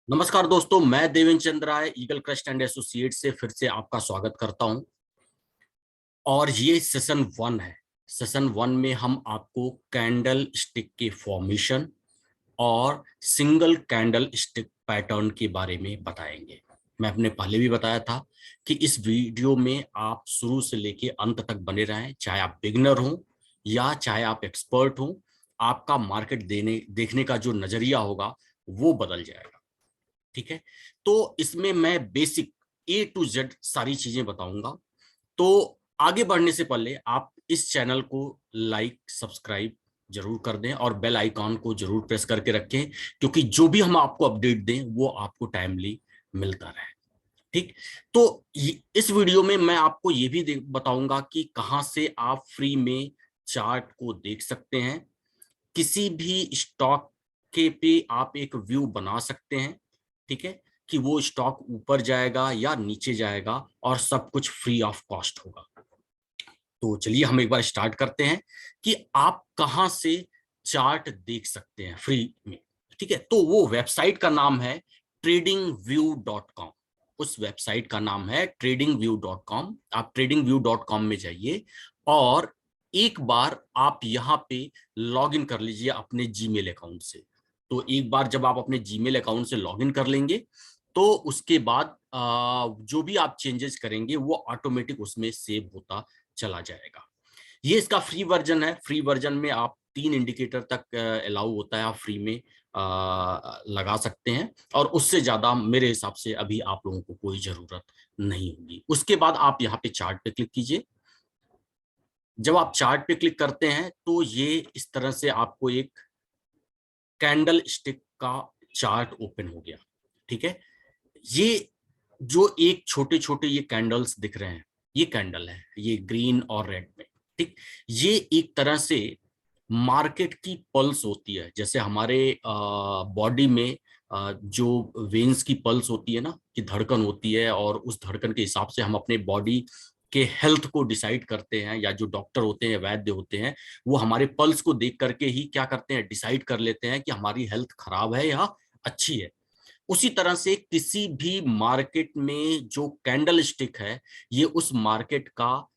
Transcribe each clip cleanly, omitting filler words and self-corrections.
नमस्कार दोस्तों, मैं देवेंद्र चंद्र राय ईगल क्रस्ट एंड एसोसिएट से फिर से आपका स्वागत करता हूं। और ये सेशन 1 है। सेशन 1 में हम आपको कैंडल स्टिक के फॉर्मेशन और सिंगल कैंडल स्टिक पैटर्न के बारे में बताएंगे। मैं अपने पहले भी बताया था कि इस वीडियो में आप शुरू से लेके अंत तक बने रहें, चाहे आप बिगिनर हो या चाहे आप एक्सपर्ट हो। आपका मार्केट देखने का जो नजरिया होगा वो बदल जाएगा। ठीक है, तो इसमें मैं बेसिक ए टू जेड सारी चीजें बताऊंगा। तो आगे बढ़ने से पहले आप इस चैनल को लाइक सब्सक्राइब जरूर कर दें और बेल आइकॉन को जरूर प्रेस करके रखें, क्योंकि जो भी हम आपको अपडेट दें वो आपको टाइमली मिलता रहे। ठीक, तो इस वीडियो में मैं आपको ये भी बताऊंगा कि कहां से आप फ्री में चार्ट को देख सकते हैं। किसी भी स्टॉक के पे आप एक व्यू बना सकते हैं। ठीक है, कि वो स्टॉक ऊपर जाएगा या नीचे जाएगा और सब कुछ फ्री ऑफ कॉस्ट होगा। तो चलिए हम एक बार स्टार्ट करते हैं कि आप कहां से चार्ट देख सकते हैं फ्री में। ठीक है, तो वो वेबसाइट का नाम है tradingview.com। उस वेबसाइट का नाम है tradingview.com। आप tradingview.com में जाइए और एक बार आप यहाँ पे लॉग इन कर लीजिए अपने जीमेल अकाउंट से। तो एक बार जब आप अपने जीमेल अकाउंट से लॉग इन कर लेंगे तो उसके बाद जो भी आप चेंजेस करेंगे वो ऑटोमेटिक उसमें सेव होता चला जाएगा। ये इसका फ्री वर्जन है। फ्री वर्जन में आप 3 इंडिकेटर तक अलाउ होता है, आप फ्री में लगा सकते हैं और उससे ज्यादा मेरे हिसाब से अभी आप लोगों को कोई जरूरत नहीं होगी। उसके बाद आप यहाँ पे चार्ट पे क्लिक कीजिए। जब आप चार्ट पे क्लिक करते हैं तो ये इस तरह से आपको एक कैंडल स्टिक का चार्ट ओपन हो गया। ठीक है, ये जो एक छोटे छोटे ये कैंडल्स दिख रहे हैं, ये कैंडल है, ये ग्रीन और रेड में। ठीक, ये एक तरह से मार्केट की पल्स होती है। जैसे हमारे बॉडी में जो वेन्स की पल्स होती है ना, कि धड़कन होती है, और उस धड़कन के हिसाब से हम अपने बॉडी के हेल्थ को डिसाइड करते हैं, या जो डॉक्टर होते हैं, वैद्य होते हैं, वो हमारे पल्स को देख करके ही क्या करते हैं, डिसाइड कर लेते हैं कि हमारी हेल्थ खराब है या अच्छी है। उसी तरह से किसी भी मार्केट में जो कैंडल स्टिक है, ये उस मार्केट का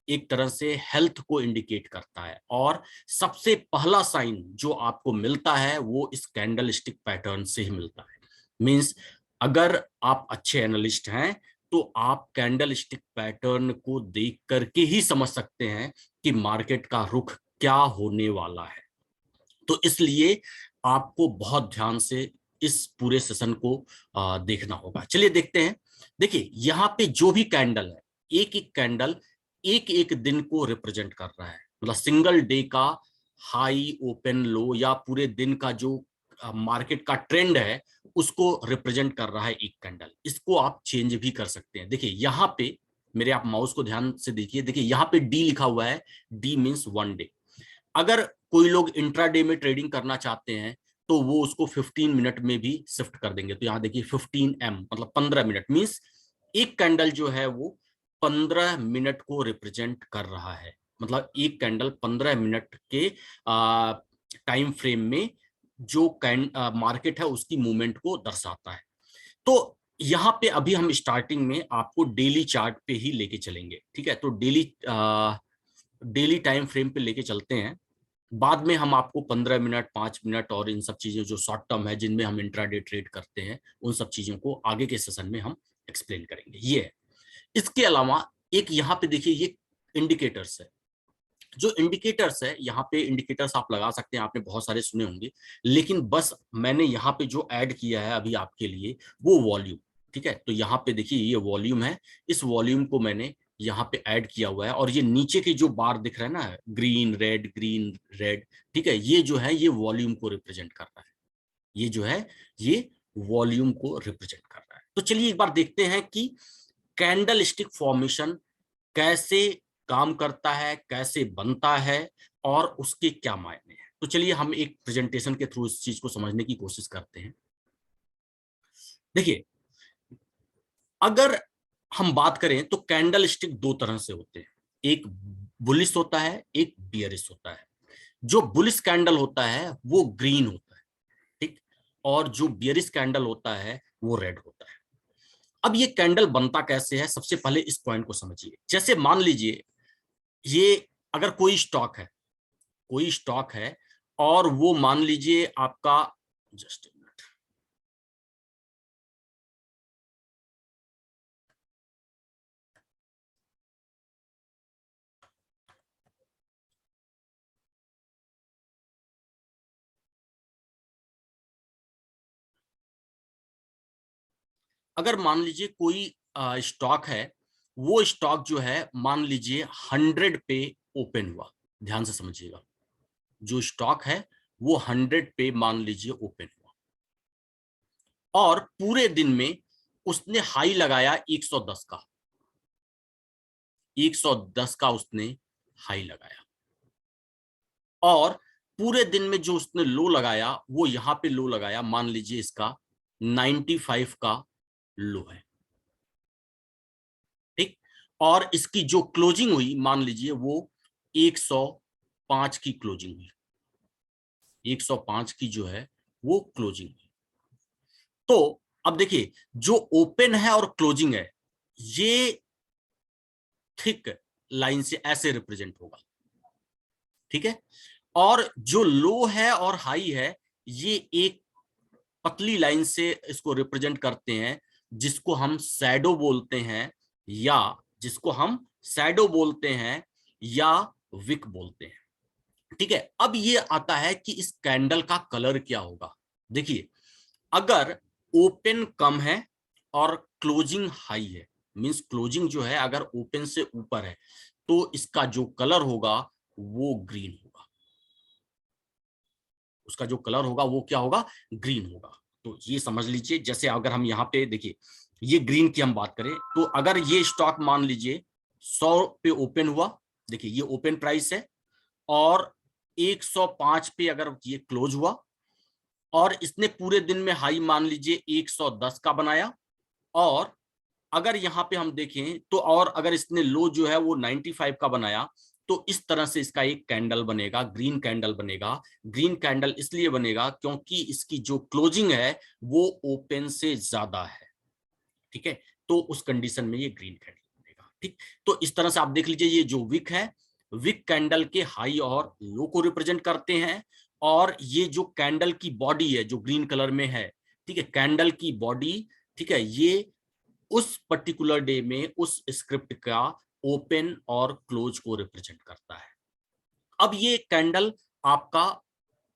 एक तरह से हेल्थ को इंडिकेट करता है। और सबसे पहला साइन जो आपको मिलता है वो इस कैंडल स्टिक पैटर्न से ही मिलता है। मींस अगर आप अच्छे एनालिस्ट हैं तो आप कैंडल स्टिक पैटर्न को देख करके ही समझ सकते हैं कि मार्केट का रुख क्या होने वाला है। तो इसलिए आपको बहुत ध्यान से इस पूरे सेशन को देखना होगा। चलिए देखते हैं। देखिए यहाँ पे जो भी कैंडल है, एक एक कैंडल एक एक दिन को रिप्रेजेंट कर रहा है। मतलब सिंगल डे का हाई ओपन लो या पूरे दिन का जो मार्केट का ट्रेंड है उसको रिप्रेजेंट कर रहा है एक कैंडल। इसको आप चेंज भी कर सकते हैं। देखिए यहाँ पे मेरे, आप माउस को ध्यान से देखिए, देखिए यहाँ पे डी लिखा हुआ है। D means 1 day. अगर कोई लोग इंट्राडे में ट्रेडिंग करना चाहते हैं तो वो उसको 15 मिनट में भी शिफ्ट कर देंगे। तो यहां देखिए 15 M मतलब 15 मिनट, मींस एक कैंडल जो है वो 15 मिनट को रिप्रेजेंट कर रहा है। मतलब एक कैंडल 15 मिनट के टाइम फ्रेम में जो मार्केट है उसकी मूवमेंट को दर्शाता है। तो यहाँ पे अभी हम स्टार्टिंग में आपको डेली चार्ट पे ही लेके चलेंगे। ठीक है, तो डेली टाइम फ्रेम पे लेके चलते हैं। बाद में हम आपको 15 मिनट 5 मिनट और इन सब चीजों जो शॉर्ट टर्म है जिनमें हम इंट्राडे ट्रेड करते हैं उन सब चीजों को आगे के सेशन में हम एक्सप्लेन करेंगे। ये है। इसके अलावा एक यहाँ पे देखिए ये इंडिकेटर्स है। जो इंडिकेटर्स है, यहाँ पे इंडिकेटर्स आप लगा सकते हैं, आपने बहुत सारे सुने होंगे, लेकिन बस मैंने यहाँ पे जो ऐड किया है अभी आपके लिए वो वॉल्यूम। ठीक है, तो यहाँ पे देखिए ये वॉल्यूम है। इस वॉल्यूम को मैंने यहाँ पे ऐड किया हुआ है और ये नीचे के जो बार दिख रहा है ना, ग्रीन रेड, ठीक है, ये जो है ये वॉल्यूम को रिप्रेजेंट कर रहा है। ये जो है ये वॉल्यूम को रिप्रेजेंट कर रहा है। तो चलिए एक बार देखते हैं कि कैंडल स्टिक फॉर्मेशन कैसे काम करता है, कैसे बनता है और उसके क्या मायने हैं। तो चलिए हम एक प्रेजेंटेशन के थ्रू इस चीज को समझने की कोशिश करते हैं। देखिए, अगर हम बात करें तो कैंडल स्टिक 2 तरह से होते हैं। एक बुलिश होता है, एक बियरिश होता है। जो बुलिश कैंडल होता है वो ग्रीन होता है। ठीक, और जो बियरिश कैंडल होता है वो रेड होता है। अब ये कैंडल बनता कैसे है, सबसे पहले इस पॉइंट को समझिए। जैसे मान लीजिए ये अगर कोई स्टॉक है और वो मान लीजिए आपका, जस्ट अगर मान लीजिए कोई स्टॉक है, वो स्टॉक जो है मान लीजिए 100 पे ओपन हुआ, ध्यान से समझिएगा, जो स्टॉक है वो 100 पे मान लीजिए ओपन हुआ और पूरे दिन में उसने हाई लगाया 110 का, 110 का उसने हाई लगाया और पूरे दिन में जो उसने लो लगाया वो यहां पे लो लगाया, मान लीजिए इसका 95 का लो है, ठीक। और इसकी जो क्लोजिंग हुई मान लीजिए वो 105 की क्लोजिंग हुई, 105 की जो है वो क्लोजिंग हुई। तो अब देखिए जो ओपन है और क्लोजिंग है ये थिक लाइन से ऐसे रिप्रेजेंट होगा, ठीक है। और जो लो है और हाई है ये एक पतली लाइन से इसको रिप्रेजेंट करते हैं, जिसको हम शैडो बोलते हैं, या जिसको हम शैडो बोलते हैं या विक बोलते हैं, ठीक है। अब ये आता है कि इस कैंडल का कलर क्या होगा। देखिए अगर ओपन कम है और क्लोजिंग हाई है, मींस क्लोजिंग जो है अगर ओपन से ऊपर है, तो इसका जो कलर होगा वो ग्रीन होगा, उसका जो कलर होगा वो क्या होगा, ग्रीन होगा। तो ये समझ लीजिए, जैसे अगर हम यहाँ पे देखिए ये ग्रीन की हम बात करें, तो अगर ये स्टॉक मान लीजिए 100 पे ओपन हुआ, देखिए ये ओपन प्राइस है और 105 पे अगर ये क्लोज हुआ और इसने पूरे दिन में हाई मान लीजिए 110 का बनाया, और अगर यहां पे हम देखें तो और अगर इसने लो जो है वो 95 का बनाया, तो इस तरह से इसका एक कैंडल बनेगा, ग्रीन कैंडल बनेगा। ग्रीन कैंडल इसलिए बनेगा क्योंकि इसकी जो क्लोजिंग है वो ओपन से ज्यादा है, ठीक है। तो उस कंडीशन में ये ग्रीन कैंडल बनेगा, ठीक। तो इस तरह से आप देख लीजिए, ये जो विक है, विक कैंडल के हाई और लो को रिप्रेजेंट करते हैं, और ये जो कैंडल की बॉडी है जो ग्रीन कलर में है, ठीक है, कैंडल की बॉडी, ठीक है, ये उस पर्टिकुलर डे में उस स्क्रिप्ट का ओपन और क्लोज को रिप्रेजेंट करता है। अब ये कैंडल आपका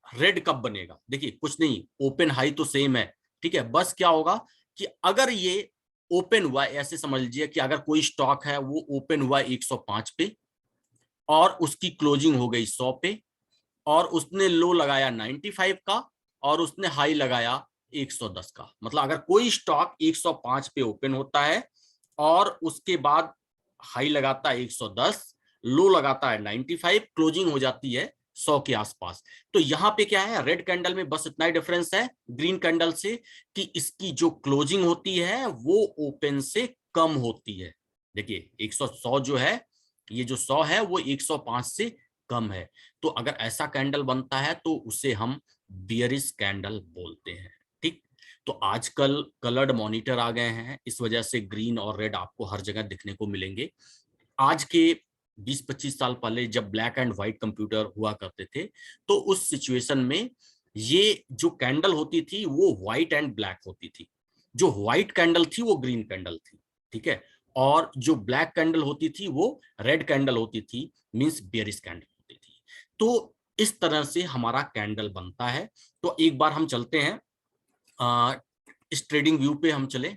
रेड कब बनेगा, देखिए कुछ नहीं, ओपन हाई तो सेम है, ठीक है। बस क्या होगा कि अगर ये ओपन हुआ, ऐसे समझ लीजिए कि अगर कोई स्टॉक है वो ओपन हुआ 105 पे और उसकी क्लोजिंग हो गई 100 पे, और उसने लो लगाया 95 का और उसने हाई लगाया 110 का, मतलब अगर कोई स्टॉक 105 पे ओपन होता है और उसके बाद हाई लगाता है 110, लो लगाता है 95, क्लोजिंग हो जाती है 100 के आसपास, तो यहां पे क्या है, रेड कैंडल में बस इतना ही डिफरेंस है ग्रीन कैंडल से कि इसकी जो क्लोजिंग होती है वो ओपन से कम होती है। देखिए 100 जो है, ये जो 100 है वो 105 से कम है। तो अगर ऐसा कैंडल बनता है तो उसे हम बियरिश कैंडल बोलते हैं, ठीक। तो आजकल कलर्ड मॉनिटर आ गए हैं, इस वजह से ग्रीन और रेड आपको हर जगह दिखने को मिलेंगे। आज के 20-25 साल पहले जब ब्लैक एंड व्हाइट कंप्यूटर हुआ करते थे, तो उस सिचुएशन में ये जो कैंडल होती थी वो व्हाइट एंड ब्लैक होती थी। जो व्हाइट कैंडल थी वो ग्रीन कैंडल थी, ठीक है, और जो ब्लैक कैंडल होती थी वो रेड कैंडल होती थी, मींस बेयरिश कैंडल होती थी। तो इस तरह से हमारा कैंडल बनता है। तो एक बार हम चलते हैं इस ट्रेडिंग व्यू पे, हम चले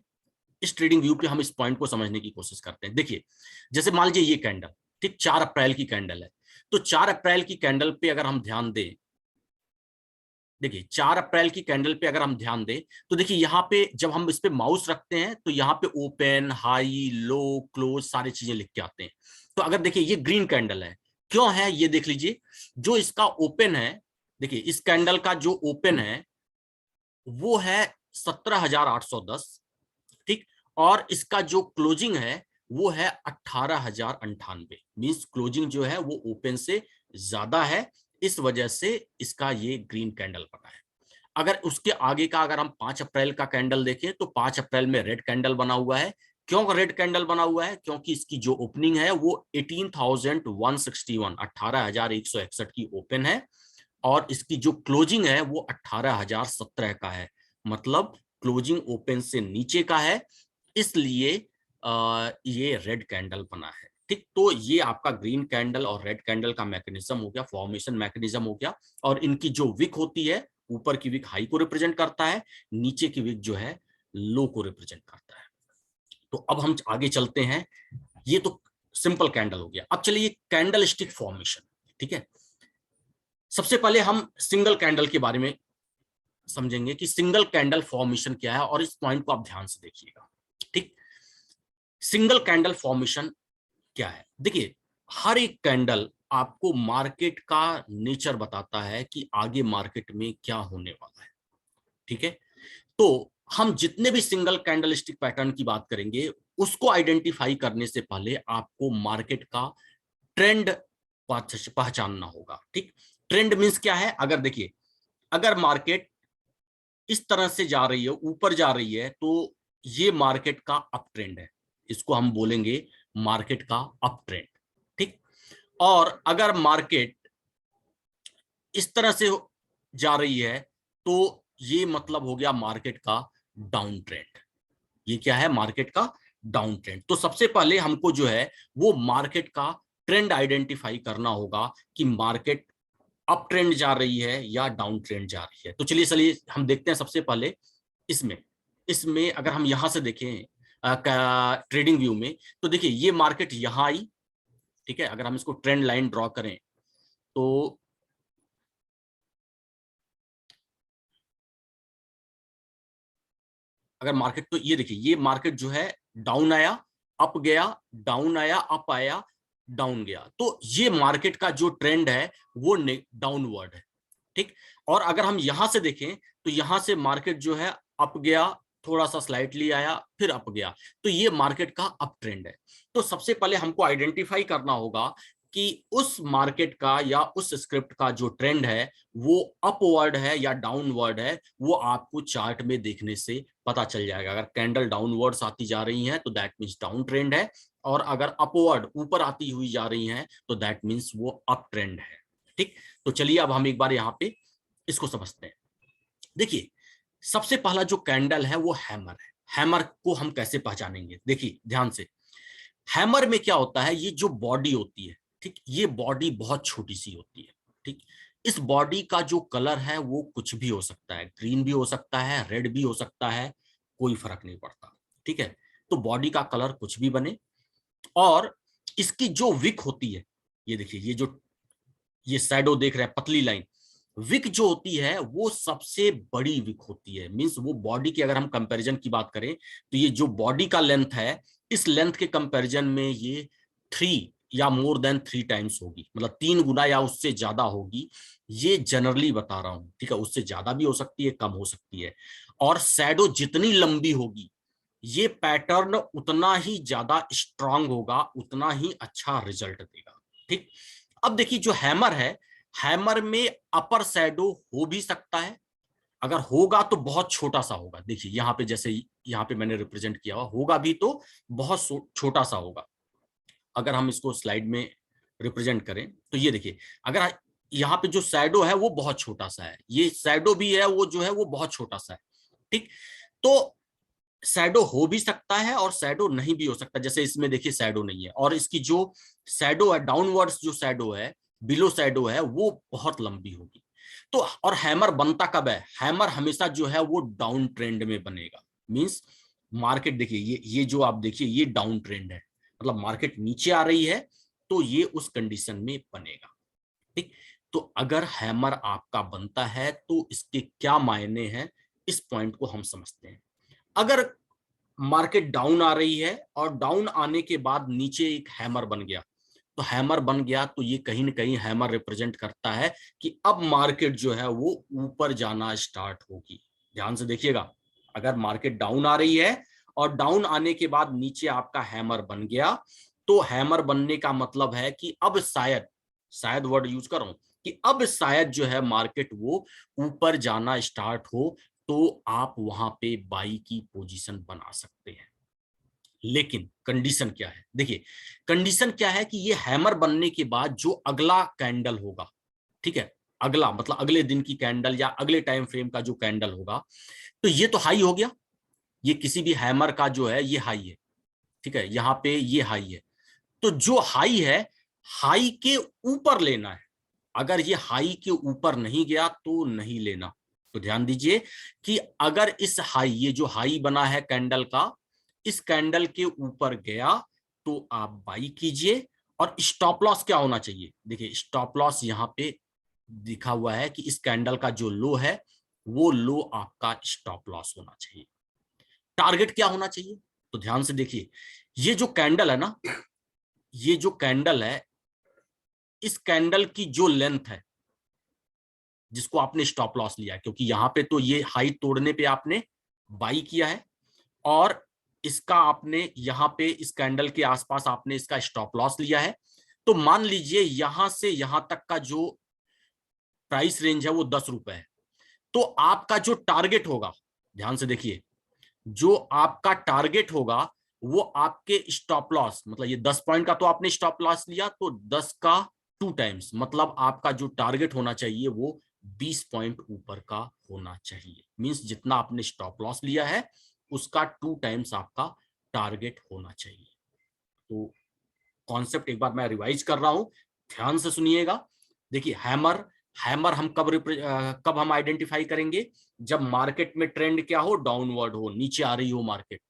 इस ट्रेडिंग व्यू पे हम इस पॉइंट को समझने की कोशिश करते हैं। देखिए जैसे मान लीजिए ये कैंडल, ठीक, 4 अप्रैल की कैंडल है, तो 4 अप्रैल की कैंडल पे अगर हम ध्यान दें, देखिए 4 अप्रैल की कैंडल पे अगर हम ध्यान दें, तो देखिए यहाँ पे जब हम इस पे माउस रखते हैं तो यहाँ पे ओपन, हाई, लो, क्लोज सारी चीजें लिख के आते हैं। तो अगर देखिए ये ग्रीन कैंडल है, क्यों है ये देख लीजिए, जो इसका ओपन है, देखिए इस कैंडल का जो ओपन है वो है 17,810, ठीक, और इसका जो क्लोजिंग है वो है 18,098, मींस क्लोजिंग जो है वो ओपन से ज्यादा है, इस वजह से इसका ये ग्रीन कैंडल बना है। अगर उसके आगे का अगर हम 5 अप्रैल का कैंडल देखें तो 5 अप्रैल में रेड कैंडल बना हुआ है। क्यों रेड कैंडल बना हुआ है? क्योंकि इसकी जो ओपनिंग है वो 18,161 18,161 की ओपन है और इसकी जो क्लोजिंग है वो 18,017 का है, मतलब क्लोजिंग ओपन से नीचे का है, इसलिए ये रेड कैंडल बना है। ठीक, तो ये आपका ग्रीन कैंडल और रेड कैंडल का मैकेनिज्म हो गया, फॉर्मेशन मैकेनिज्म हो गया। और इनकी जो विक होती है, ऊपर की विक हाई को रिप्रेजेंट करता है, नीचे की विक जो है लो को रिप्रेजेंट करता है। तो अब हम आगे चलते हैं। ये तो सिंपल कैंडल हो गया। अब चलिए कैंडल स्टिक फॉर्मेशन। ठीक है, सबसे पहले हम सिंगल कैंडल के बारे में समझेंगे कि सिंगल कैंडल फॉर्मेशन क्या है, और इस पॉइंट को आप ध्यान से देखिएगा। ठीक, सिंगल कैंडल फॉर्मेशन क्या है? देखिए, हर एक कैंडल आपको मार्केट का नेचर बताता है कि आगे मार्केट में क्या होने वाला है। ठीक है, तो हम जितने भी सिंगल कैंडल स्टिक पैटर्न की बात करेंगे, उसको आइडेंटिफाई करने से पहले आपको मार्केट का ट्रेंड पहचानना होगा। ठीक, ट्रेंड मींस क्या है? अगर देखिए, अगर मार्केट इस तरह से जा रही है, ऊपर जा रही है, तो ये मार्केट का अप ट्रेंड है, इसको हम बोलेंगे मार्केट का अप ट्रेंड। ठीक, और अगर मार्केट इस तरह से जा रही है तो ये मतलब हो गया मार्केट का डाउन ट्रेंड। ये क्या है? मार्केट का डाउन ट्रेंड। तो सबसे पहले हमको जो है वो मार्केट का ट्रेंड आइडेंटिफाई करना होगा कि मार्केट अप ट्रेंड जा रही है या डाउन ट्रेंड जा रही है। तो चलिए हम देखते हैं सबसे पहले इसमें इसमें अगर हम यहां से देखें ट्रेडिंग व्यू में, तो देखिए ये मार्केट यहां आई। ठीक है, अगर हम इसको ट्रेंड लाइन ड्रॉ करें तो अगर मार्केट, तो ये देखिए ये मार्केट जो है डाउन आया, अप गया, डाउन आया, अप आया, डाउन गया। तो ये मार्केट का जो ट्रेंड है वो डाउनवर्ड है। ठीक, और अगर हम यहां से देखें तो यहां से मार्केट जो है अप गया, थोड़ा सा स्लाइटली आया, फिर अप गया, तो ये मार्केट का अप ट्रेंड है। तो सबसे पहले हमको आइडेंटिफाई करना होगा कि उस मार्केट का या उस स्क्रिप्ट का जो ट्रेंड है वो अपवर्ड है या डाउनवर्ड है, वो आपको चार्ट में देखने से पता चल जाएगा। अगर कैंडल डाउनवर्ड्स आती जा रही हैं तो दैट मींस डाउन ट्रेंड है, और अगर अपवर्ड ऊपर आती हुई जा रही हैं तो दैट मींस वो अप ट्रेंड है। ठीक, तो चलिए अब हम एक बार यहाँ पे इसको समझते हैं। देखिए, सबसे पहला जो कैंडल है वो हैमर है। हैमर को हम कैसे पहचानेंगे? देखिए ध्यान से, हैमर में क्या होता है, ये जो बॉडी होती है, ठीक, ये बॉडी बहुत छोटी सी होती है। ठीक, इस बॉडी का जो कलर है वो कुछ भी हो सकता है, ग्रीन भी हो सकता है, रेड भी हो सकता है, कोई फर्क नहीं पड़ता। ठीक है, तो बॉडी का कलर कुछ भी बने, और इसकी जो विक होती है, ये देखिए ये जो ये शैडो देख रहे हैं, पतली लाइन, विक जो होती है वो सबसे बड़ी विक होती है। मींस वो बॉडी की अगर हम कंपैरिजन की बात करें तो ये जो बॉडी का लेंथ है, इस लेंथ के कंपैरिजन में ये 3 या मोर देन 3 टाइम्स होगी, मतलब 3 गुना या उससे ज्यादा होगी। ये जनरली बता रहा हूं, ठीक है, उससे ज्यादा भी हो सकती है, कम हो सकती है। और शैडो जितनी लंबी होगी, ये पैटर्न उतना ही ज्यादा स्ट्रांग होगा, उतना ही अच्छा रिजल्ट देगा। ठीक, अब देखिए जो हैमर है, हैमर में अपर शैडो हो भी सकता है, अगर होगा तो बहुत छोटा सा होगा। देखिए यहाँ पे जैसे यहाँ पे मैंने रिप्रेजेंट किया हुआ, होगा भी तो बहुत छोटा सा होगा। अगर हम इसको स्लाइड में रिप्रेजेंट करें तो ये देखिए, अगर यहाँ पे जो शैडो है वो बहुत छोटा सा है, ये शैडो भी है वो जो है वो बहुत छोटा सा है। ठीक, तो शैडो हो भी सकता है और शैडो नहीं भी हो सकता। जैसे इसमें देखिए शैडो नहीं है, और इसकी जो शैडो है, डाउनवर्ड्स जो शैडो है, बिलो शैडो है, वो बहुत लंबी होगी। तो और हैमर बनता कब है? हैमर हमेशा जो है वो डाउन ट्रेंड में बनेगा। मींस मार्केट देखिए ये जो आप देखिए ये डाउन ट्रेंड है, मतलब मार्केट नीचे आ रही है, तो ये उस कंडीशन में बनेगा। ठीक, तो अगर हैमर आपका बनता है तो इसके क्या मायने हैं, इस पॉइंट को हम समझते हैं। अगर मार्केट डाउन आ रही है और डाउन आने के बाद नीचे एक हैमर बन गया, तो हैमर बन गया तो ये कहीं ना कहीं हैमर रिप्रेजेंट करता है कि अब मार्केट जो है वो ऊपर जाना स्टार्ट होगी। ध्यान से देखिएगा, अगर मार्केट डाउन आ रही है और डाउन आने के बाद नीचे आपका हैमर बन गया, तो हैमर बनने का मतलब है कि अब शायद शायद वर्ड यूज कर रहा हूं, कि अब शायद जो है मार्केट वो ऊपर जाना स्टार्ट हो, तो आप वहां पे बाई की पोजीशन बना सकते हैं। लेकिन कंडीशन क्या है, देखिए कंडीशन क्या है कि ये हैमर बनने के बाद जो अगला कैंडल होगा, ठीक है, अगला मतलब अगले दिन की कैंडल या अगले टाइम फ्रेम का जो कैंडल होगा, तो ये तो हाई हो गया, ये किसी भी हैमर का जो है ये हाई है, ठीक है, यहां पे ये हाई है। तो जो हाई है, हाई के ऊपर लेना है। अगर ये हाई के ऊपर नहीं गया तो नहीं लेना। तो ध्यान दीजिए कि अगर इस हाई, ये जो हाई बना है कैंडल का, इस कैंडल के ऊपर गया तो आप बाई कीजिए। और स्टॉप लॉस क्या होना चाहिए, देखिए स्टॉप लॉस यहां पे दिखा हुआ है कि इस कैंडल का जो लो है वो लो आपका स्टॉप लॉस होना चाहिए। टारगेट क्या होना चाहिए, तो ध्यान से देखिए, ये जो कैंडल है ना, ये जो कैंडल है, इस कैंडल की जो लेंथ है जिसको आपने स्टॉप लॉस लिया है, क्योंकि यहां पे तो ये हाई तोड़ने पे आपने बाई किया है, और इसका आपने यहां पे इस कैंडल के आसपास आपने इसका स्टॉप लॉस लिया है। तो मान लीजिए यहां से यहां तक का जो प्राइस रेंज है वो 10 रुपए है। तो आपका जो टारगेट होगा, ध्यान से देखिए, जो आपका टारगेट होगा वो आपके स्टॉप लॉस, मतलब ये 10 पॉइंट का तो आपने स्टॉप लॉस लिया, तो 10 का 2 टाइम्स, मतलब आपका जो टारगेट होना चाहिए वो 20 पॉइंट ऊपर का होना चाहिए। मींस जितना आपने स्टॉप लॉस लिया है उसका 2 टाइम्स आपका टारगेट होना चाहिए। तो कॉन्सेप्ट एक बार मैं रिवाइज कर रहा हूं, ध्यान से सुनिएगा। देखिए हैमर, हैमर हम कब हम आइडेंटिफाई करेंगे, जब मार्केट में ट्रेंड क्या हो, डाउनवर्ड हो, नीचे आ रही हो मार्केट।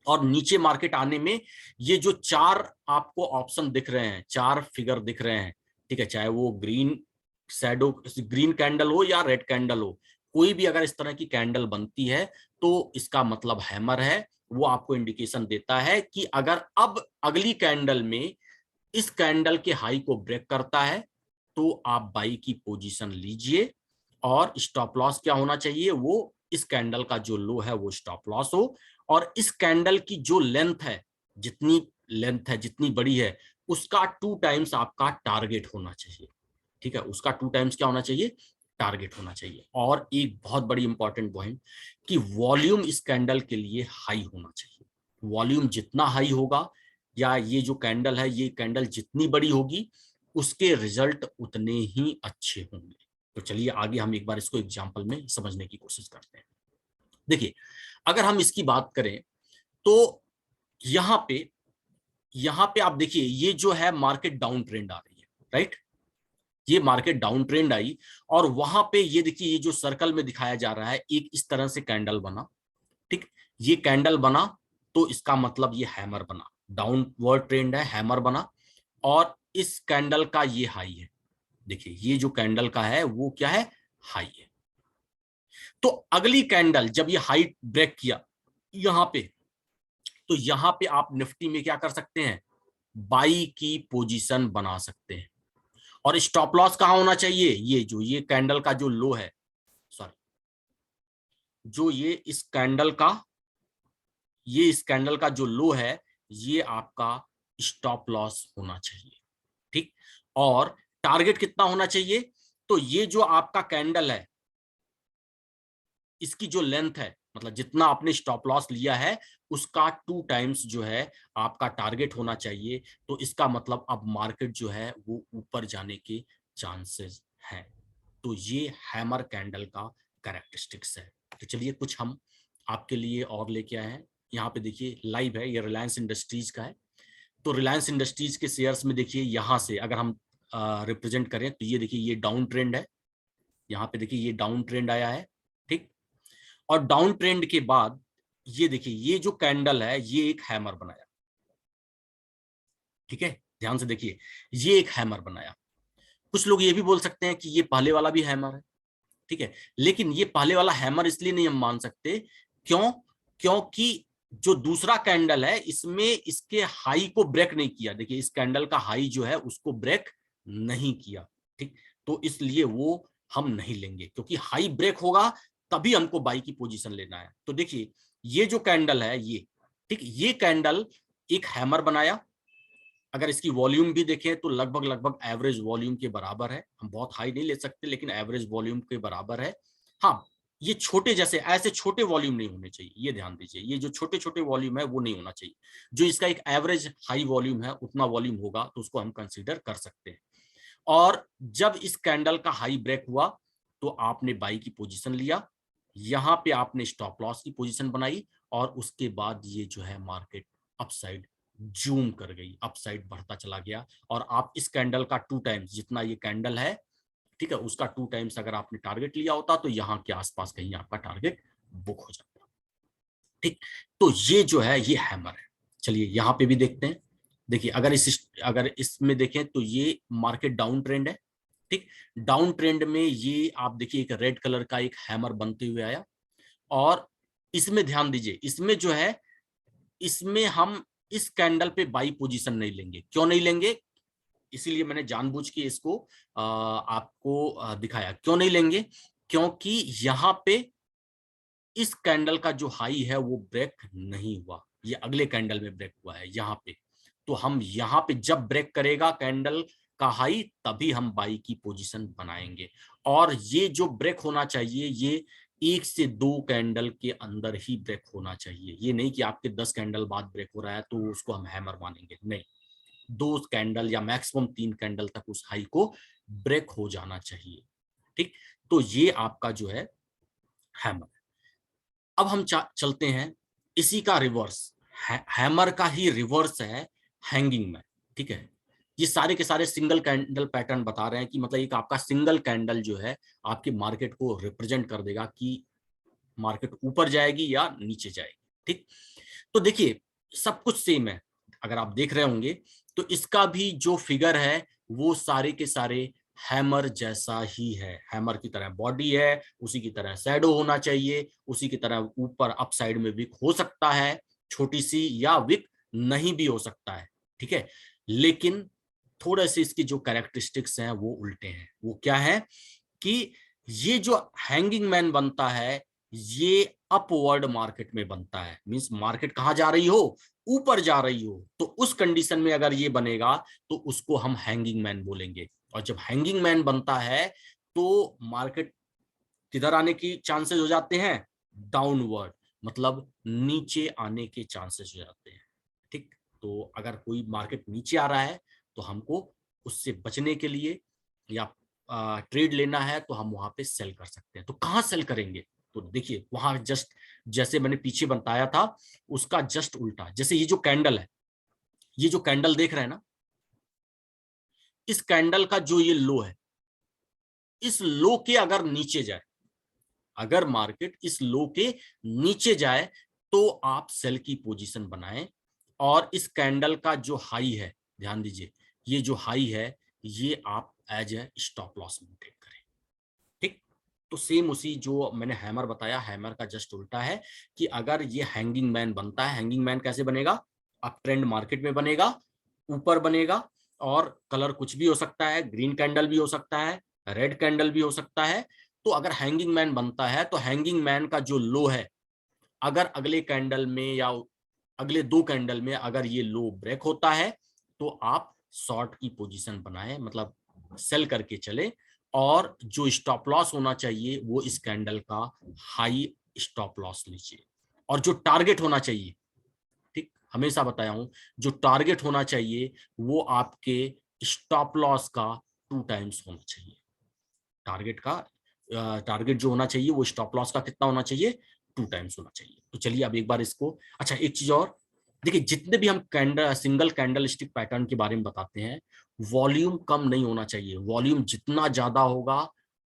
और नीचे मार्केट आने में ये जो चार आपको ऑप्शन दिख रहे हैं, चार फिगर दिख रहे हैं, ठीक है, चाहे वो ग्रीन शैडो, ग्रीन कैंडल हो या रेड कैंडल हो, कोई भी अगर इस तरह की कैंडल बनती है तो इसका मतलब हैमर है। वो आपको इंडिकेशन देता है कि अगर अब अगली कैंडल में इस कैंडल के हाई को ब्रेक करता है तो आप बाई की पोजीशन लीजिए। और स्टॉप लॉस क्या होना चाहिए, वो इस कैंडल का जो लो है वो स्टॉप लॉस हो, और इस कैंडल की जो लेंथ है, जितनी लेंथ है, जितनी बड़ी है, उसका 2 टाइम्स आपका टारगेट होना चाहिए। ठीक है, उसका 2 टाइम्स क्या होना चाहिए, टारगेट होना चाहिए। और एक बहुत बड़ी इंपॉर्टेंट पॉइंट कि वॉल्यूम इस कैंडल के लिए हाई होना चाहिए। वॉल्यूम जितना हाई होगा, या ये जो कैंडल है, ये कैंडल जितनी बड़ी होगी, उसके रिजल्ट उतने ही अच्छे होंगे। तो चलिए आगे हम एक बार इसको एग्जांपल में समझने की कोशिश करते हैं। देखिए अगर हम इसकी बात करें तो यहां पे आप देखिए, ये जो है मार्केट डाउन ट्रेंड आ रही है, राइट, ये मार्केट डाउन ट्रेंड आई, और वहां पे ये देखिए, ये जो सर्कल में दिखाया जा रहा है, एक इस तरह से कैंडल बना, ठीक, ये कैंडल बना, तो इसका मतलब ये हैमर बना, डाउनवर्ड ट्रेंड है, हैमर बना, और इस कैंडल का ये हाई है। देखिए ये जो कैंडल का है वो क्या है, हाई है। तो अगली कैंडल जब ये हाई ब्रेक किया यहां पे, तो यहां पे आप निफ्टी में क्या कर सकते हैं, बाई की पोजीशन बना सकते हैं। और स्टॉप लॉस कहां होना चाहिए, ये कैंडल का जो लो है, सॉरी, जो ये इस कैंडल का जो लो है, ये आपका स्टॉप लॉस होना चाहिए, ठीक। और टारगेट कितना होना चाहिए, तो ये जो आपका कैंडल है, इसकी जो लेंथ है, मतलब जितना आपने स्टॉप लॉस लिया है उसका 2 टाइम्स जो है आपका टारगेट होना चाहिए। तो इसका मतलब अब मार्केट जो है वो ऊपर जाने के चांसेस हैं। तो ये हैमर कैंडल का कैरेक्टरिस्टिक्स है। तो चलिए कुछ हम आपके लिए और लेके आए हैं। यहाँ पे देखिए लाइव है, ये रिलायंस इंडस्ट्रीज का है। तो रिलायंस इंडस्ट्रीज के शेयर्स में देखिए, यहाँ से अगर हम रिप्रेजेंट करें तो ये देखिए, ये डाउन ट्रेंड है, यहाँ पे देखिए ये डाउन ट्रेंड आया है, ठीक। और डाउन ट्रेंड के बाद ये देखिए, ये जो कैंडल है ये एक हैमर बनाया, ठीक है, ध्यान से देखिए, ये एक हैमर बनाया। कुछ लोग ये भी बोल सकते हैं कि ये पहले वाला भी हैमर है, ठीक है, लेकिन ये पहले वाला हैमर इसलिए नहीं हम मान सकते, क्यों, क्योंकि जो दूसरा कैंडल है इसमें इसके हाई को ब्रेक नहीं किया। देखिए इस कैंडल का हाई जो है उसको ब्रेक नहीं किया, ठीक। तो इसलिए वो हम नहीं लेंगे, क्योंकि हाई ब्रेक होगा तभी हमको बाई की पोजीशन लेना है। तो देखिए ये जो कैंडल है ये, ठीक, ये कैंडल एक हैमर बनाया, अगर इसकी वॉल्यूम भी देखें तो लगभग लगभग एवरेज वॉल्यूम के बराबर है। हम बहुत हाई नहीं ले सकते लेकिन एवरेज वॉल्यूम के बराबर है। हाँ, ये छोटे जैसे ऐसे छोटे वॉल्यूम नहीं होने चाहिए, ये ध्यान दीजिए। ये जो छोटे छोटे वॉल्यूम है वो नहीं होना चाहिए। जो इसका एक एवरेज हाई वॉल्यूम है उतना वॉल्यूम होगा तो उसको हम कंसीडर कर सकते हैं। और जब इस कैंडल का हाई ब्रेक हुआ तो आपने बाई की पोजीशन लिया, यहां पे आपने स्टॉप लॉस की पोजीशन बनाई और उसके बाद ये जो है मार्केट अपसाइड जूम कर गई, अपसाइड बढ़ता चला गया। और आप इस कैंडल का 2 टाइम्स, जितना ये कैंडल है, ठीक है, उसका 2 टाइम्स अगर आपने टारगेट लिया होता तो यहाँ के आसपास कहीं आपका टारगेट बुक हो जाता। ठीक, तो ये जो है ये हैमर है। चलिए यहाँ पे भी देखते हैं। देखिए अगर इसमें देखें तो ये मार्केट डाउन ट्रेंड है। ठीक, डाउन ट्रेंड में ये आप देखिए एक रेड कलर का एक हैमर बनते हुए आया। और इसमें ध्यान दीजिए, इसमें जो है, इसमें हम इस कैंडल पे बाई पोजीशन नहीं लेंगे। क्यों नहीं लेंगे? इसीलिए मैंने जानबूझ के इसको आपको दिखाया। क्यों नहीं लेंगे? क्योंकि यहाँ पे इस कैंडल का जो हाई है वो ब्रेक नहीं हुआ, ये अगले कैंडल में ब्रेक हुआ है यहाँ पे। तो हम यहाँ पे जब ब्रेक करेगा कैंडल का हाई तभी हम बाई की पोजीशन बनाएंगे। और ये जो ब्रेक होना चाहिए ये 1 से 2 कैंडल के अंदर ही ब्रेक होना चाहिए। ये नहीं कि आपके 10 कैंडल बाद ब्रेक हो रहा है तो उसको हम हैमर मानेंगे, नहीं। 2 कैंडल या मैक्सिमम 3 कैंडल तक उस हाई को ब्रेक हो जाना चाहिए। ठीक, तो ये आपका जो है हैमर। अब हम चलते हैं इसी का रिवर्स। हैमर का ही रिवर्स है हैंगिंग मैन। ठीक है, ये सारे के सारे सिंगल कैंडल पैटर्न बता रहे हैं कि मतलब एक आपका सिंगल कैंडल जो है आपकी मार्केट को रिप्रेजेंट कर देगा कि मार्केट ऊपर जाएगी या नीचे जाएगी। ठीक, तो देखिए सब कुछ सेम है। अगर आप देख रहे होंगे तो इसका भी जो फिगर है वो सारे के सारे हैमर जैसा ही है। हैमर की तरह बॉडी है, उसी की तरह शैडो होना चाहिए, उसी की तरह ऊपर अप साइड में विक हो सकता है छोटी सी, या विक नहीं भी हो सकता है। ठीक है, लेकिन थोड़े से इसकी जो कैरेक्टरिस्टिक्स हैं वो उल्टे हैं। वो क्या है कि ये जो हैंगिंग मैन बनता है ये अपवर्ड मार्केट में बनता है। मींस मार्केट कहां जा रही हो, ऊपर जा रही हो, तो उस कंडीशन में अगर ये बनेगा तो उसको हम हैंगिंग मैन बोलेंगे। और जब हैंगिंग मैन बनता है तो मार्केट किधर आने की चांसेस हो जाते हैं, डाउनवर्ड, मतलब नीचे आने के चांसेस हो जाते हैं। ठीक, तो अगर कोई मार्केट नीचे आ रहा है तो हमको उससे बचने के लिए या ट्रेड लेना है तो हम वहां पे सेल कर सकते हैं। तो कहां सेल करेंगे? तो देखिए वहां जस्ट जैसे मैंने पीछे बताया था उसका जस्ट उल्टा। जैसे ये जो कैंडल है, ये जो कैंडल देख रहे हैं ना, इस कैंडल का जो ये लो है, इस लो के अगर नीचे जाए, अगर मार्केट इस लो के नीचे जाए तो आप सेल की पोजीशन बनाएं। और इस कैंडल का जो हाई है, ध्यान दीजिए, ये जो हाई है ये आप as a stop loss maintain करें। ठीक, तो सेम उसी जो मैंने हैमर बताया, हैमर का जस्ट उल्टा है कि अगर ये हैंगिंग मैन बनता है, हैंगिंग मैन कैसे बनेगा, अप ट्रेंड मार्केट में बनेगा, ऊपर बनेगा, और कलर कुछ भी हो सकता है, ग्रीन कैंडल भी हो सकता है, रेड कैंडल भी हो सकता है। तो अगर हैंगिंग मैन बनता है तो हैंगिंग मैन का जो लो है, अगर अगले कैंडल में या अगले 2 कैंडल में अगर ये लो ब्रेक होता है तो आप शॉर्ट की पोजीशन बनाएं, मतलब सेल करके चले। और जो स्टॉप लॉस होना चाहिए वो इस कैंडल का हाई स्टॉप लॉस लीजिए। और जो टारगेट होना चाहिए, ठीक, हमेशा बताया हूं, जो टारगेट होना चाहिए वो आपके स्टॉप लॉस का 2 टाइम्स होना चाहिए। टारगेट का टारगेट जो होना चाहिए वो स्टॉप लॉस का कितना होना चाहिए, 2 टाइम्स होना चाहिए। तो चलिए अब एक बार इसको, अच्छा एक चीज और देखिए, जितने भी हम candle single candle stick pattern के बारे में बताते हैं, वॉल्यूम कम नहीं होना चाहिए। वॉल्यूम जितना ज्यादा होगा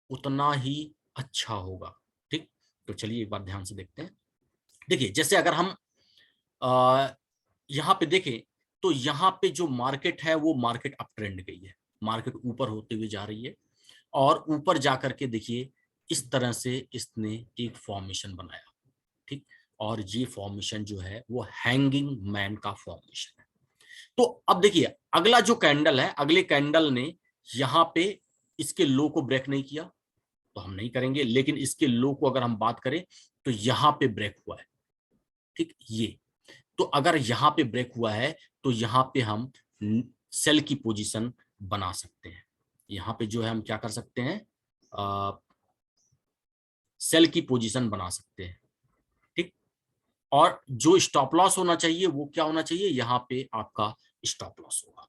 उतना ही अच्छा होगा। ठीक, तो चलिए एक बार ध्यान से देखते हैं। देखिए जैसे अगर हम यहाँ पे देखें तो यहाँ पे जो मार्केट है वो मार्केट अप ट्रेंड गई है, मार्केट ऊपर होते हुए जा रही है। और ऊपर जाकर के देखिए इस तरह से इसने एक फॉर्मेशन बनाया। ठीक, और ये फॉर्मेशन जो है वो हैंगिंग मैन का फॉर्मेशन है। तो अब देखिए अगला जो कैंडल है, अगले कैंडल ने यहाँ पे इसके लो को ब्रेक नहीं किया तो हम नहीं करेंगे, लेकिन इसके लो को अगर हम बात करें तो यहाँ पे ब्रेक हुआ है। ठीक, ये तो अगर यहाँ पे ब्रेक हुआ है तो यहाँ पे हम सेल की पोजीशन बना सकते हैं। यहाँ पे जो है हम क्या कर सकते हैं, सेल की पोजीशन बना सकते हैं, ठीक। और जो स्टॉप लॉस होना चाहिए वो क्या होना चाहिए, यहाँ पे आपका स्टॉप लॉस होगा।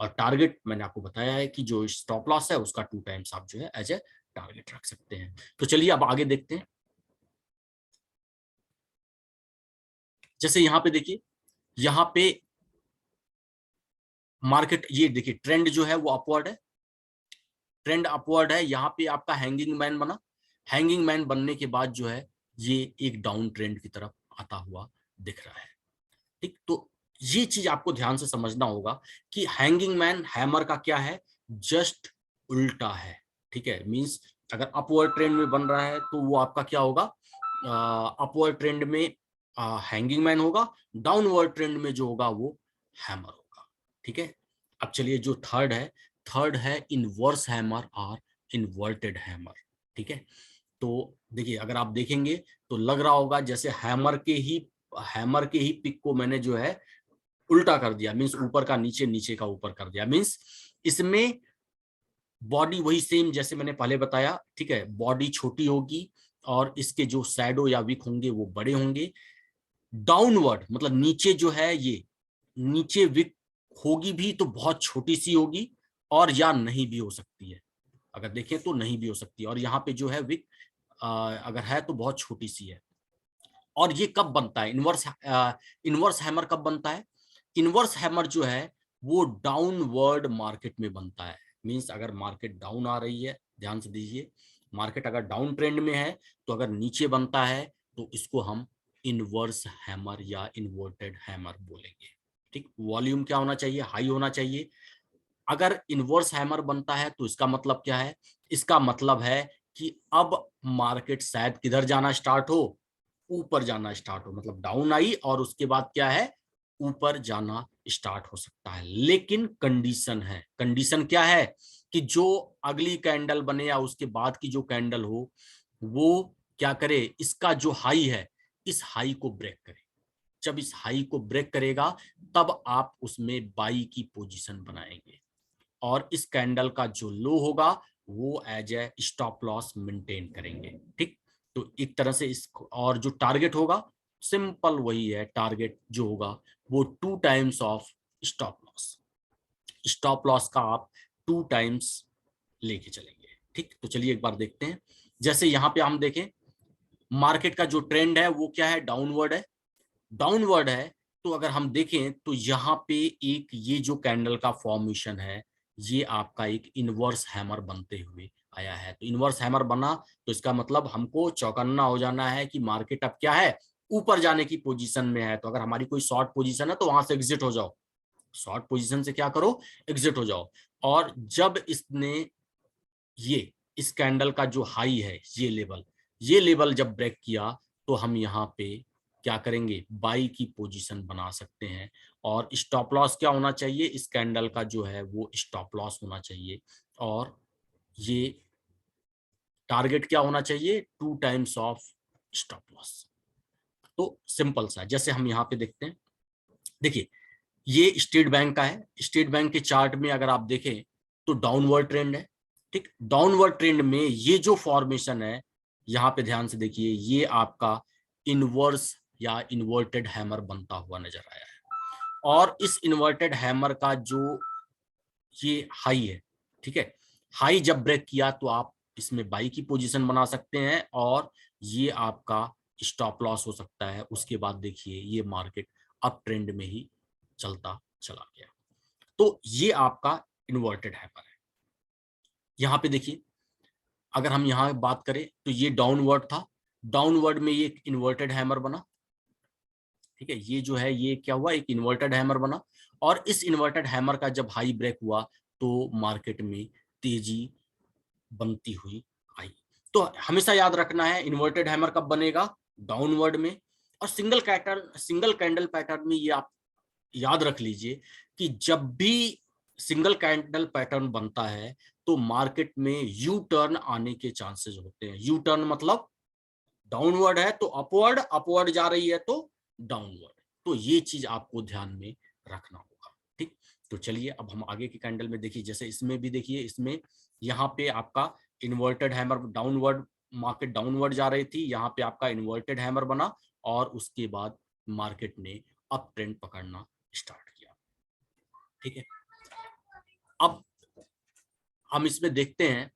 और टारगेट मैंने आपको बताया है कि जो स्टॉप लॉस है उसका 2 टाइम्स आप जो है एज ए टारगेट रख सकते हैं। तो चलिए अब आगे देखते हैं। जैसे यहाँ पे देखिए, यहाँ पे मार्केट, ये देखिए ट्रेंड जो है वो अपवर्ड है, ट्रेंड अपवर्ड है। यहाँ पे आपका हैंगिंग मैन बना, हैंगिंग मैन बनने के बाद जो है ये एक डाउन ट्रेंड की तरफ आता हुआ दिख रहा है, ठीक। तो ये चीज आपको ध्यान से समझना होगा कि हैंगिंग मैन हैमर का क्या है, जस्ट उल्टा है, ठीक है। मींस अगर अपवर्ड ट्रेंड में बन रहा है तो वो आपका क्या होगा, अपवर्ड ट्रेंड में हैंगिंग मैन होगा, डाउनवर्ड ट्रेंड में जो होगा वो हैमर होगा, ठीक है। अब चलिए जो थर्ड है, थर्ड है इनवर्स हैमर और इन्वर्टेड हैमर, ठीक है। तो देखिए अगर आप देखेंगे तो लग रहा होगा जैसे हैमर के ही पिक को मैंने जो है उल्टा कर दिया, मींस ऊपर का नीचे, नीचे का ऊपर कर दिया। मींस इसमें बॉडी वही सेम जैसे मैंने पहले बताया, ठीक है। बॉडी छोटी होगी और इसके जो शैडो या विक होंगे वो बड़े होंगे। डाउनवर्ड मतलब नीचे जो है, ये नीचे विक होगी भी तो बहुत छोटी सी होगी, और या नहीं भी हो सकती है, अगर देखें तो नहीं भी हो सकती है। और यहाँ पे जो है विक अगर है तो बहुत छोटी सी है। और ये कब बनता है, इनवर्स हैमर कब बनता है, इनवर्स हैमर जो है वो डाउनवर्ड मार्केट में बनता है। मींस अगर मार्केट डाउन आ रही है, ध्यान से दीजिए, मार्केट अगर डाउन ट्रेंड में है तो अगर नीचे बनता है तो इसको हम इनवर्स हैमर या इन्वर्टेड हैमर बोलेंगे, ठीक। वॉल्यूम क्या होना चाहिए, हाई होना चाहिए। अगर इनवर्स हैमर बनता है तो इसका मतलब क्या है, इसका मतलब है कि अब मार्केट शायद किधर जाना स्टार्ट हो, ऊपर जाना स्टार्ट हो, मतलब डाउन आई और उसके बाद क्या है, ऊपर जाना स्टार्ट हो सकता है। लेकिन कंडीशन है, कंडीशन क्या है कि जो अगली कैंडल बने या उसके बाद की जो कैंडल हो वो क्या करे, इसका जो हाई है इस हाई को ब्रेक करे। जब इस हाई को ब्रेक करेगा तब आप उसमें बाई की पोजीशन बनाएंगे, और इस कैंडल का जो लो होगा वो as a stop loss maintain करेंगे, ठीक। तो एक तरह से इस, और जो टारगेट होगा सिंपल वही है, टारगेट जो होगा वो 2 times of stop loss, stop loss का आप 2 टाइम्स लेके चलेंगे, ठीक। तो चलिए एक बार देखते हैं। जैसे यहाँ पे हम देखें मार्केट का जो ट्रेंड है वो क्या है, डाउनवर्ड है, डाउनवर्ड है। तो अगर हम देखें तो यहाँ पे एक ये जो कैंडल का फॉर्मेशन है ये आपका एक इनवर्स हैमर बनते हुए आया है। तो इनवर्स हैमर बना तो इसका मतलब हमको चौकन्ना हो जाना है कि मार्केट अब क्या है, ऊपर जाने की पोजीशन में है। तो अगर हमारी कोई शॉर्ट पोजीशन है तो वहां से एग्जिट हो जाओ, शॉर्ट पोजीशन से क्या करो, एग्जिट हो जाओ। और जब इसने ये इस कैंडल का जो हाई है ये लेवल जब ब्रेक किया तो हम यहाँ पे क्या करेंगे, बाई की पोजीशन बना सकते हैं। और स्टॉप लॉस क्या होना चाहिए, इस कैंडल का जो है वो स्टॉप लॉस होना चाहिए, और ये टारगेट क्या होना चाहिए, 2 टाइम्स ऑफ स्टॉप लॉस। तो सिंपल सा, जैसे हम यहाँ पे देखते हैं, देखिए ये स्टेट बैंक का है। स्टेट बैंक के चार्ट में अगर आप देखें तो डाउनवर्ड ट्रेंड है, ठीक। डाउनवर्ड ट्रेंड में ये जो फॉर्मेशन है, यहाँ पे ध्यान से देखिए, ये आपका इनवर्स या इन्वर्टेड हैमर बनता हुआ नजर आया है। और इस इन्वर्टेड हैमर का जो ये हाई है, ठीक है, हाई जब ब्रेक किया तो आप इसमें बाई की पोजीशन बना सकते हैं, और ये आपका स्टॉप लॉस हो सकता है। उसके बाद देखिए ये मार्केट अप ट्रेंड में ही चलता चला गया। तो ये आपका इन्वर्टेड हैमर है। यहाँ पे देखिए अगर हम यहाँ बात करें तो ये डाउनवर्ड था, डाउनवर्ड में ये एक इन्वर्टेड हैमर बना, ठीक है। ये जो है ये क्या हुआ, एक इन्वर्टेड हैमर बना। और इस इन्वर्टेड हैमर का जब हाई ब्रेक हुआ तो मार्केट में तेजी बनती हुई आई। तो हमेशा याद रखना है इन्वर्टेड हैमर कब बनेगा, डाउनवर्ड में। और सिंगल कैंडल पैटर्न में ये आप याद रख लीजिए कि जब भी सिंगल कैंडल पैटर्न बनता है तो मार्केट में यू टर्न आने के चांसेस होते हैं। यू टर्न मतलब डाउनवर्ड है तो अपवर्ड, अपवर्ड जा रही है तो डाउनवर्ड। तो ये चीज आपको ध्यान में रखना होगा, ठीक। तो चलिए अब हम आगे की कैंडल में देखिए, जैसे इसमें भी देखिए, इसमें यहाँ पे आपका inverted hammer, downward market downward जा रही थी, यहाँ पे आपका इन्वर्टेड हैमर बना और उसके बाद मार्केट ने अप ट्रेंड पकड़ना स्टार्ट किया। ठीक है, अब हम इसमें देखते हैं